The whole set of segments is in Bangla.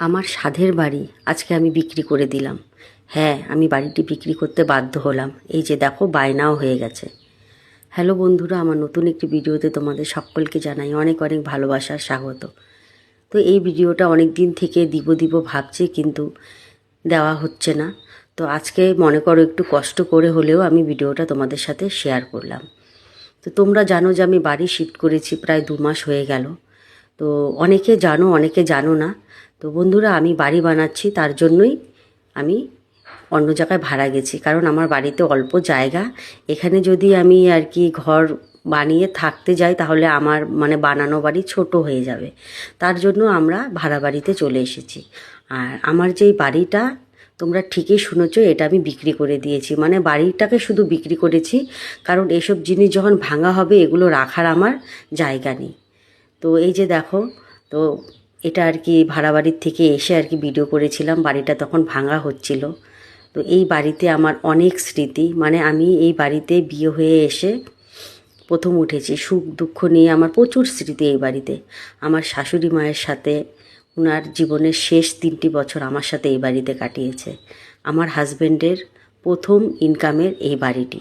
আমার সাধের বাড়ি আজকে আমি বিক্রি করে দিলাম। হ্যাঁ, আমি বাড়িটি বিক্রি করতে বাধ্য হলাম। এই যে দেখো, বায়নাও হয়ে গেছে। হ্যালো বন্ধুরা, আমার নতুন একটি ভিডিওতে তোমাদের সকলকে জানাই অনেক অনেক ভালোবাসার স্বাগত। তো এই ভিডিওটা অনেক দিন থেকে দিব ভাবছি, কিন্তু দেওয়া হচ্ছে না। তো আজকে মনে করো একটু কষ্ট করে হলেও আমি ভিডিওটা তোমাদের সাথে শেয়ার করলাম। তো তোমরা জানো যে আমি বাড়ি শিফট করেছি, প্রায় 2 মাস হয়ে গেল। তো অনেকে জানো, অনেকে জানো না। তো বন্ধুরা, আমি বাড়ি বানাচ্ছি, তার জন্যই আমি অন্য জায়গায় ভাড়া গেছি, কারণ আমার বাড়িতে অল্প জায়গা। এখানে যদি আমি আর কি ঘর বানিয়ে থাকতে যাই, তাহলে আমার বানানো বাড়ি ছোট হয়ে যাবে। তার জন্য আমরা ভাড়া বাড়িতে চলে এসেছি। আর আমার যেই বাড়িটা, তোমরা ঠিকই শুনেছ, এটা আমি বিক্রি করে দিয়েছি। বাড়িটাকে শুধু বিক্রি করেছি, কারণ এসব জিনিস যখন ভাঙা হবে, এগুলো রাখার আমার জায়গা নেই। তো এই যে দেখো, তো এটা আর কি ভাড়া বাড়ির থেকে এসে আর কি ভিডিও করেছিলাম। বাড়িটা তখন ভাঙা হচ্ছিল। তো এই বাড়িতে আমার অনেক স্মৃতি। আমি এই বাড়িতে বিয়ে হয়ে এসে প্রথম উঠেছি। সুখ দুঃখ নিয়ে আমার প্রচুর স্মৃতি এই বাড়িতে। আমার শাশুড়ি মায়ের সাথে ওনার জীবনের শেষ 3টি বছর আমার সাথে এই বাড়িতে কাটিয়েছে। আমার হাজব্যান্ডের প্রথম ইনকামের এই বাড়িটি।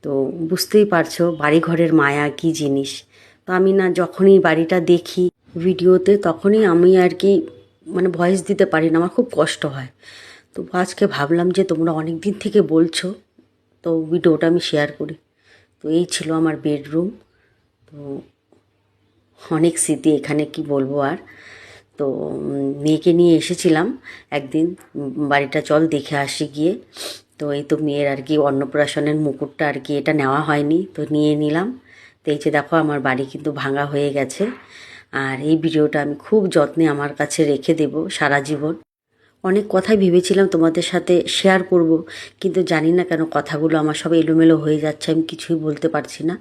তো বুঝতেই পারছো বাড়িঘরের মায়া কী জিনিস। তো আমি যখনই বাড়িটা দেখি ভিডিওতে, তখনই আমি আর কি ভয়েস দিতে পারি না, আমার খুব কষ্ট হয়। তো আজকে ভাবলাম যে তোমরা অনেক দিন থেকে বলছো, তো ভিডিওটা আমি শেয়ার করি। তো এই ছিল আমার বেডরুম। তো অনেক স্মৃতি এখানে, কি বলবো আর। তো মেয়েকে নিয়ে এসেছিলাম একদিন, বাড়িটা চল দেখে আসি গিয়ে। তো এই তো মেয়ের আর কি অন্নপ্রাশনের মুকুটটা আর কি এটা নেওয়া হয়নি, তো নিয়ে নিলাম। তো এই যে দেখো, আমার বাড়ি কিন্তু ভাঙা হয়ে গেছে। আর এই ভিডিওটা আমি খুব যত্নে আমার কাছে রেখে দেব সারা জীবন। অনেক কথাই ভেবেছিলাম তোমাদের সাথে শেয়ার করব, কিন্তু জানি না কেন কথাগুলো আমার সব এলোমেলো হয়ে যাচ্ছে, আমি কিছুই বলতে পারছি না।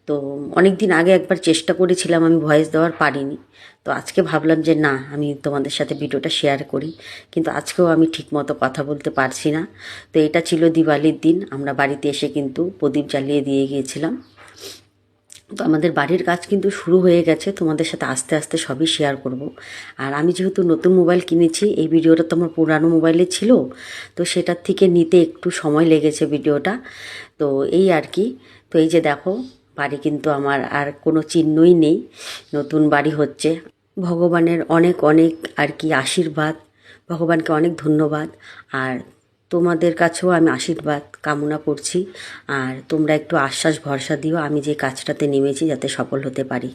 তো অনেক দিন আগে একবার চেষ্টা করেছিলাম, আমি ভয়েস দেওয়ার পারিনি। তো আজকে ভাবলাম যে না, আমি তোমাদের সাথে ভিডিওটা শেয়ার করি, কিন্তু আজকেও আমি ঠিকমতো কথা বলতে পারছি না। তো এটা ছিল দিওয়ালির দিন, আমরা বাড়িতে এসে কিন্তু প্রদীপ জ্বালিয়ে দিয়ে গিয়েছিলাম। তো আমাদের বাড়ির কাজ কিন্তু শুরু হয়ে গেছে, তোমাদের সাথে আস্তে আস্তে সবই শেয়ার করব। আর আমি যেহেতু নতুন মোবাইল কিনেছি, এই ভিডিওটা তো আমার পুরানো মোবাইলে ছিল, তো সেটার থেকে নিতে একটু সময় লেগেছে ভিডিওটা। তো এই আর কি। তো এই যে দেখো, বাড়ি কিন্তু আমার আর কোনো চিহ্নই নেই, নতুন বাড়ি হচ্ছে। ভগবানের অনেক অনেক আর কি আশীর্বাদ, ভগবানকে অনেক ধন্যবাদ। আর তোমাদের কাছেও আমি আশীর্বাদ কামনা করছি। আর তোমরা একটু আশ্বাস ভরসা দিও, আমি যে কাজটাতে নেমেছি যাতে সফল হতে পারি।